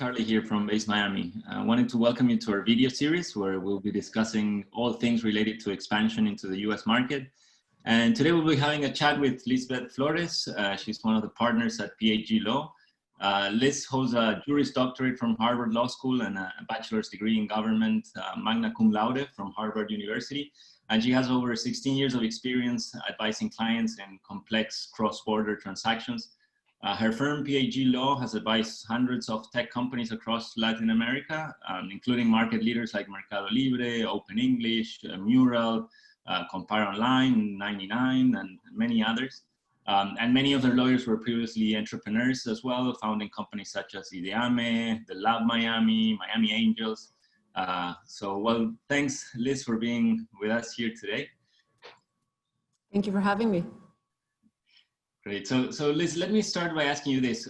Charlie here from Base Miami. I wanted to welcome you to our video series where we'll be discussing all things related to expansion into the US market. And today we'll be having a chat with Lisbeth Flores. She's one of the partners at PhD Law. Liz holds a Juris Doctorate from Harvard Law School and a bachelor's degree in government, magna cum laude from Harvard University. And she has over 16 years of experience advising clients in complex cross-border transactions. Her firm, PhD Law, has advised hundreds of tech companies across Latin America, including market leaders like Mercado Libre, Open English, Mural, Compare Online, 99, and many others. And many of their lawyers were previously entrepreneurs as well, founding companies such as Ideame, The Lab Miami, Miami Angels. Well, thanks, Liz, for being with us here today. Thank you for having me. Great. So Liz, let me start by asking you this.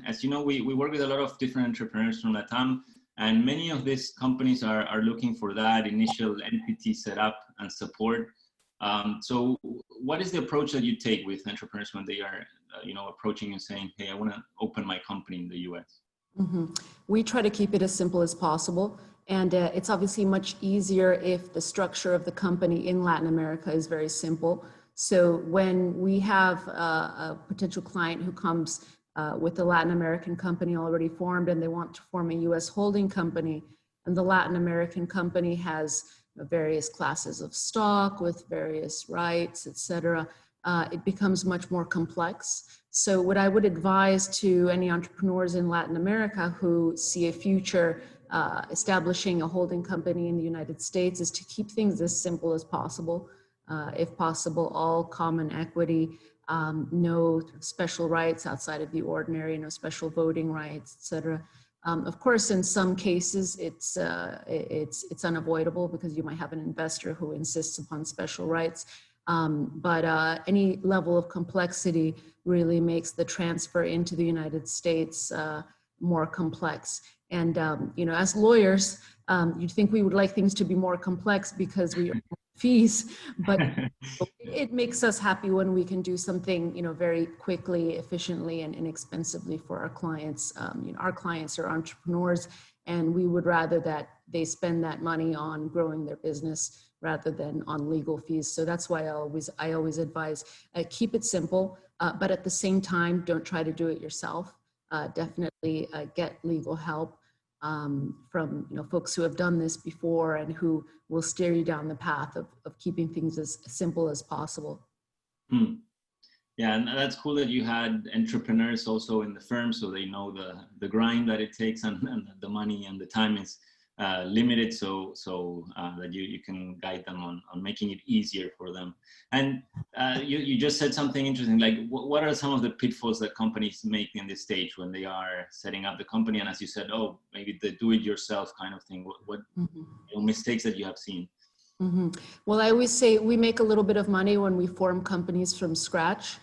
As you know, we work with a lot of different entrepreneurs from LATAM, and many of these companies are looking for that initial entity set up and support. So what is the approach that you take with entrepreneurs when they are, approaching and saying, hey, I want to open my company in the US? Mm-hmm. We try to keep it as simple as possible. And it's obviously much easier if the structure of the company in Latin America is very simple. So when we have a potential client who comes with a Latin American company already formed and they want to form a US holding company, and the Latin American company has various classes of stock with various rights, et cetera, it becomes much more complex. So what I would advise to any entrepreneurs in Latin America who see a future establishing a holding company in the United States is to keep things as simple as possible. If possible, all common equity, no special rights outside of the ordinary, no special voting rights, et cetera. Of course, in some cases, it's unavoidable because you might have an investor who insists upon special rights. But any level of complexity really makes the transfer into the United States more complex. And as lawyers, you'd think we would like things to be more complex because we earn fees, but it makes us happy when we can do something, very quickly, efficiently, and inexpensively for our clients. Our clients are entrepreneurs, and we would rather that they spend that money on growing their business rather than on legal fees. So that's why I always advise keep it simple, but at the same time, don't try to do it yourself. Definitely get legal help from folks who have done this before and who will steer you down the path of keeping things as simple as possible. Yeah, and that's cool that you had entrepreneurs also in the firm, so they know the grind that it takes and the money and the time is limited, so that you can guide them on making it easier for them. And you just said something interesting, like what are some of the pitfalls that companies make in this stage when they are setting up the company? And as you said, maybe the do-it-yourself kind of thing. What mistakes that you have seen? Mm-hmm. Well, I always say we make a little bit of money when we form companies from scratch.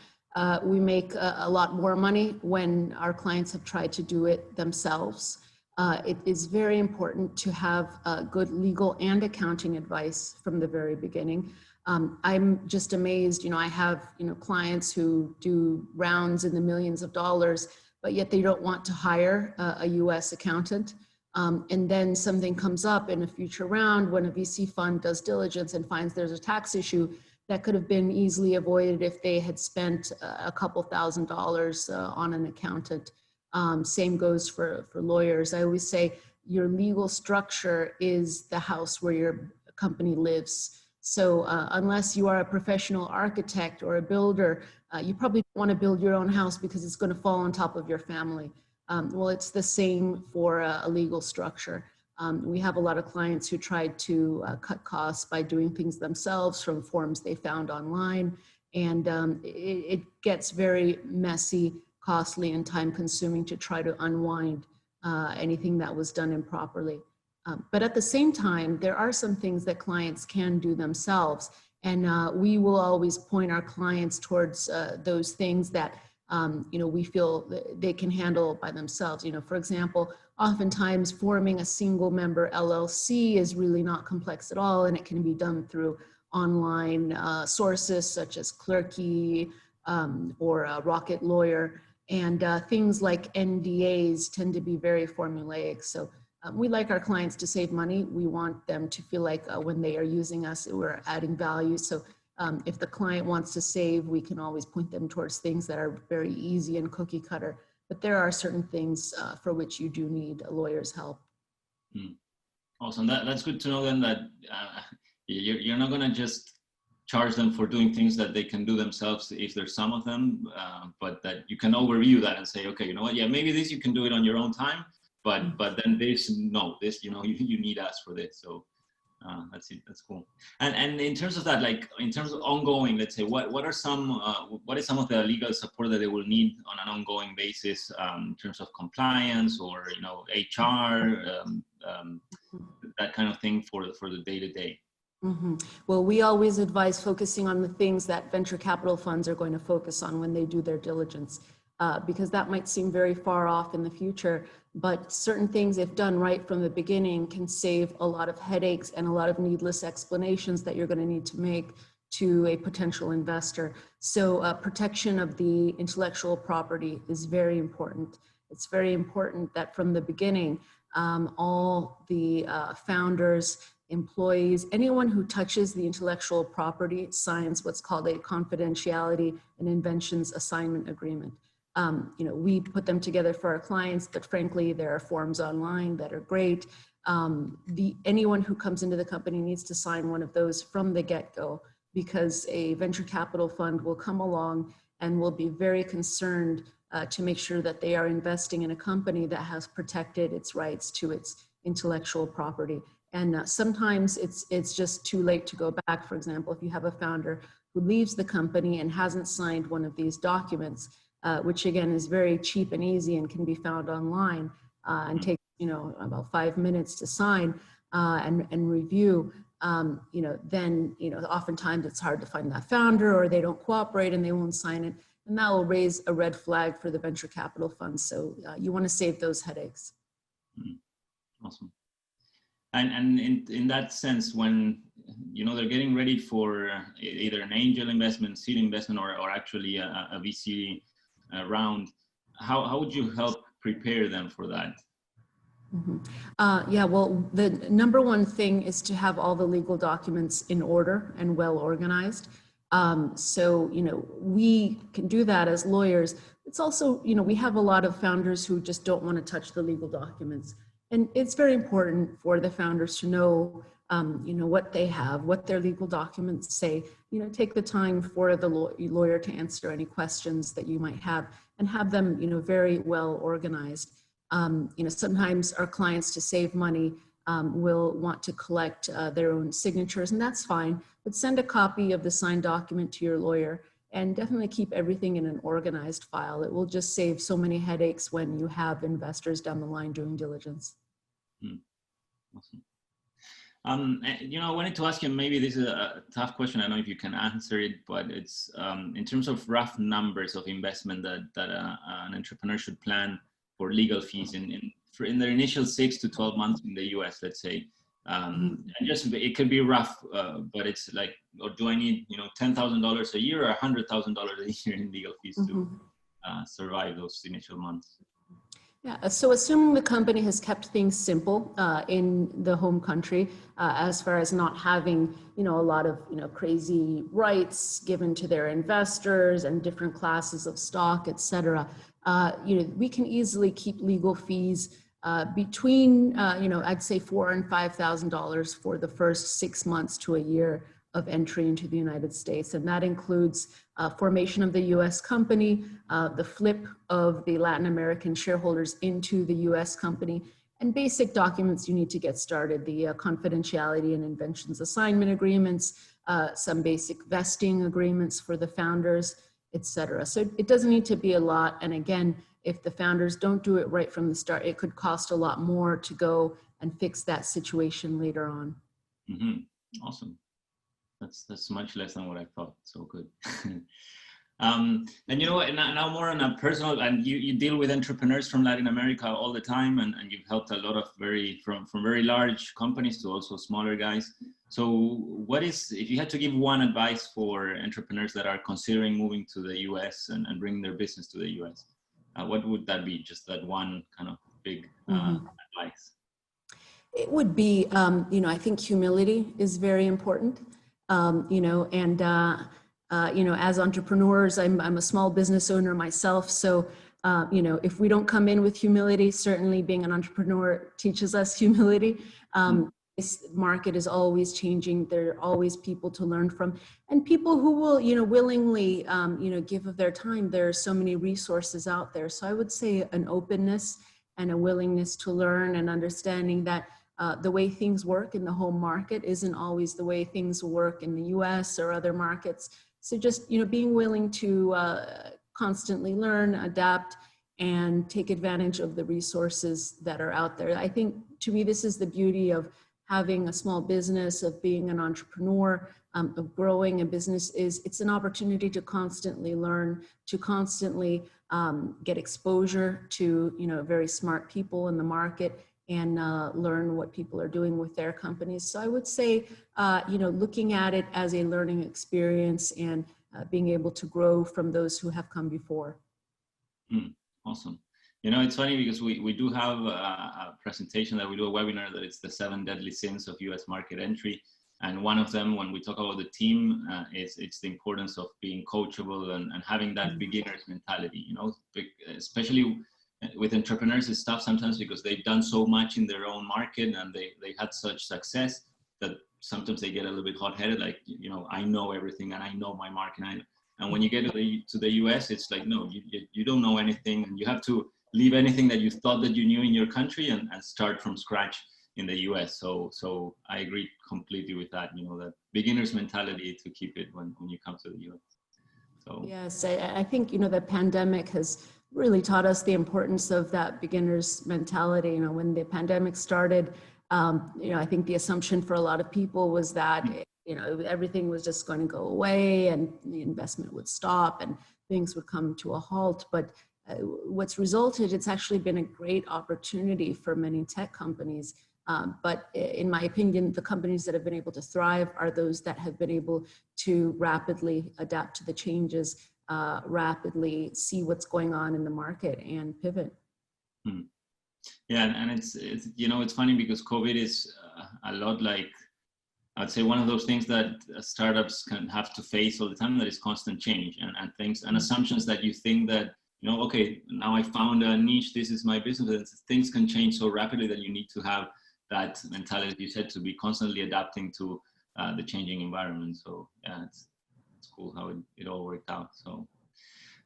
We make a lot more money when our clients have tried to do it themselves. It is very important to have good legal and accounting advice from the very beginning. I'm just amazed, I have, clients who do rounds in the millions of dollars, but yet they don't want to hire a US accountant. And then something comes up in a future round when a VC fund does diligence and finds there's a tax issue that could have been easily avoided if they had spent a couple $1,000s on an accountant. Same goes for lawyers. I always say your legal structure is the house where your company lives. So unless you are a professional architect or a builder, you probably don't want to build your own house because it's going to fall on top of your family. Well, it's the same for a legal structure. We have a lot of clients who tried to cut costs by doing things themselves from forms they found online. And it gets very messy, costly, and time consuming to try to unwind anything that was done improperly. But at the same time, there are some things that clients can do themselves. And we will always point our clients towards those things that we feel they can handle by themselves. For example, oftentimes forming a single member LLC is really not complex at all, and it can be done through online sources such as Clerky or Rocket Lawyer. And things like NDAs tend to be very formulaic. So we like our clients to save money. We want them to feel like when they are using us, we're adding value. So if the client wants to save, we can always point them towards things that are very easy and cookie cutter. But there are certain things for which you do need a lawyer's help. Awesome. That's good to know then that you're not going to just charge them for doing things that they can do themselves if there's some of them, but that you can overview that and say, okay, you know what, yeah, maybe this you can do it on your own time, but then this, no, this, you know, you need us for this. So that's it. That's cool. And in terms of that, like in terms of ongoing, let's say, what is some of the legal support that they will need on an ongoing basis in terms of compliance or, you know, HR, that kind of thing for the day-to-day? Well, we always advise focusing on the things that venture capital funds are going to focus on when they do their diligence, because that might seem very far off in the future, but certain things, if done right from the beginning, can save a lot of headaches and a lot of needless explanations that you're going to need to make to a potential investor. So protection of the intellectual property is very important. It's very important that from the beginning, all the founders, employees, anyone who touches the intellectual property signs what's called a confidentiality and inventions assignment agreement. You know, we put them together for our clients, but frankly, there are forms online that are great. Anyone who comes into the company needs to sign one of those from the get-go, because a venture capital fund will come along and will be very concerned to make sure that they are investing in a company that has protected its rights to its intellectual property. And sometimes it's just too late to go back. For example, if you have a founder who leaves the company and hasn't signed one of these documents, which again is very cheap and easy and can be found online and takes, you know, about 5 minutes to sign and review, you know, then, you know, oftentimes it's hard to find that founder, or they don't cooperate and they won't sign it. And that will raise a red flag for the venture capital fund. So you want to save those headaches. Awesome. And in that sense, when, you know, they're getting ready for either an angel investment, seed investment, or actually a VC round, how would you help prepare them for that? Yeah, well, the number one thing is to have all the legal documents in order and well organized. So, you know, we can do that as lawyers. It's also, you know, we have a lot of founders who just don't want to touch the legal documents. And it's very important for the founders to know, you know, what they have, what their legal documents say. You know, take the time for the lawyer to answer any questions that you might have and have them, you know, very well organized. You know, sometimes our clients, to save money, will want to collect their own signatures, and that's fine. But send a copy of the signed document to your lawyer, and definitely keep everything in an organized file. It will just save so many headaches when you have investors down the line doing diligence. Awesome. You know, I wanted to ask you, maybe this is a tough question. I don't know if you can answer it, but it's in terms of rough numbers of investment that an entrepreneur should plan for legal fees in their initial 6 to 12 months in the US, let's say. Just it could be rough, but it's like, or do I need, you know, $10,000 a year or $100,000 a year in legal fees to survive those initial months? Yeah, so assuming the company has kept things simple in the home country, as far as not having, you know, a lot of, you know, crazy rights given to their investors and different classes of stock, et cetera, you know, we can easily keep legal fees between, you know, I'd say $4,000 and $5,000 for the first 6 months to a year of entry into the United States. And that includes formation of the US company, the flip of the Latin American shareholders into the US company, and basic documents you need to get started, the confidentiality and inventions assignment agreements, some basic vesting agreements for the founders, et cetera. So it doesn't need to be a lot. And again, if the founders don't do it right from the start, it could cost a lot more to go and fix that situation later on. Awesome. That's much less than what I thought. So good. And you know what, now more on a personal, and you deal with entrepreneurs from Latin America all the time, and you've helped a lot of from very large companies to also smaller guys. So what is, if you had to give one advice for entrepreneurs that are considering moving to the US and bringing their business to the US, what would that be? Just that one kind of big advice. It would be, I think humility is very important, and, as entrepreneurs, I'm a small business owner myself. So, if we don't come in with humility, certainly being an entrepreneur teaches us humility. This market is always changing. There are always people to learn from, and people who will, willingly, give of their time. There are so many resources out there. So I would say an openness and a willingness to learn, and understanding that the way things work in the home market isn't always the way things work in the US or other markets. So just, being willing to constantly learn, adapt, and take advantage of the resources that are out there. I think, to me, this is the beauty of having a small business, of being an entrepreneur, of growing a business. Is it's an opportunity to constantly learn, to constantly get exposure to, very smart people in the market, and learn what people are doing with their companies. So I would say, looking at it as a learning experience, and being able to grow from those who have come before. Awesome. It's funny because we do have a presentation that we do, a webinar, that it's the 7 deadly sins of US market entry. And one of them, when we talk about the team, it's the importance of being coachable and having that beginner's mentality, especially with entrepreneurs. It's tough sometimes because they've done so much in their own market, and they had such success that sometimes they get a little bit hot-headed, like, I know everything and I know my market. And when you get to the US, it's like, no, you don't know anything, and you have to leave anything that you thought that you knew in your country and start from scratch in the US. So I agree completely with that, that beginner's mentality to keep it when you come to the US. So yes, I think, the pandemic has really taught us the importance of that beginner's mentality. When the pandemic started, I think the assumption for a lot of people was that, everything was just going to go away, and the investment would stop, and things would come to a halt. But what's resulted, it's actually been a great opportunity for many tech companies. But in my opinion, the companies that have been able to thrive are those that have been able to rapidly adapt to the changes, rapidly see what's going on in the market, and pivot. Yeah, and it's funny because COVID is a lot like, I'd say, one of those things that startups can have to face all the time, that is constant change, and things and assumptions that you think that, okay, now I found a niche, this is my business, and things can change so rapidly that you need to have that mentality, you said, to be constantly adapting to the changing environment. So yeah, it's cool how it all worked out. So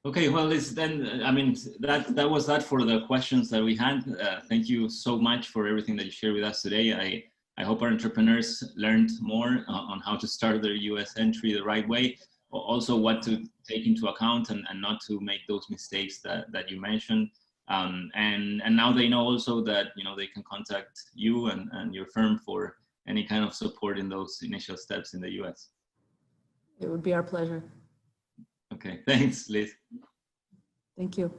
okay, well, that was that for the questions that we had. Thank you so much for everything that you shared with us today. I hope our entrepreneurs learned more on how to start their US entry the right way, also what to take into account and not to make those mistakes that you mentioned. And now they know also that, they can contact you and your firm for any kind of support in those initial steps in the US. It would be our pleasure. Okay, thanks, Liz. Thank you.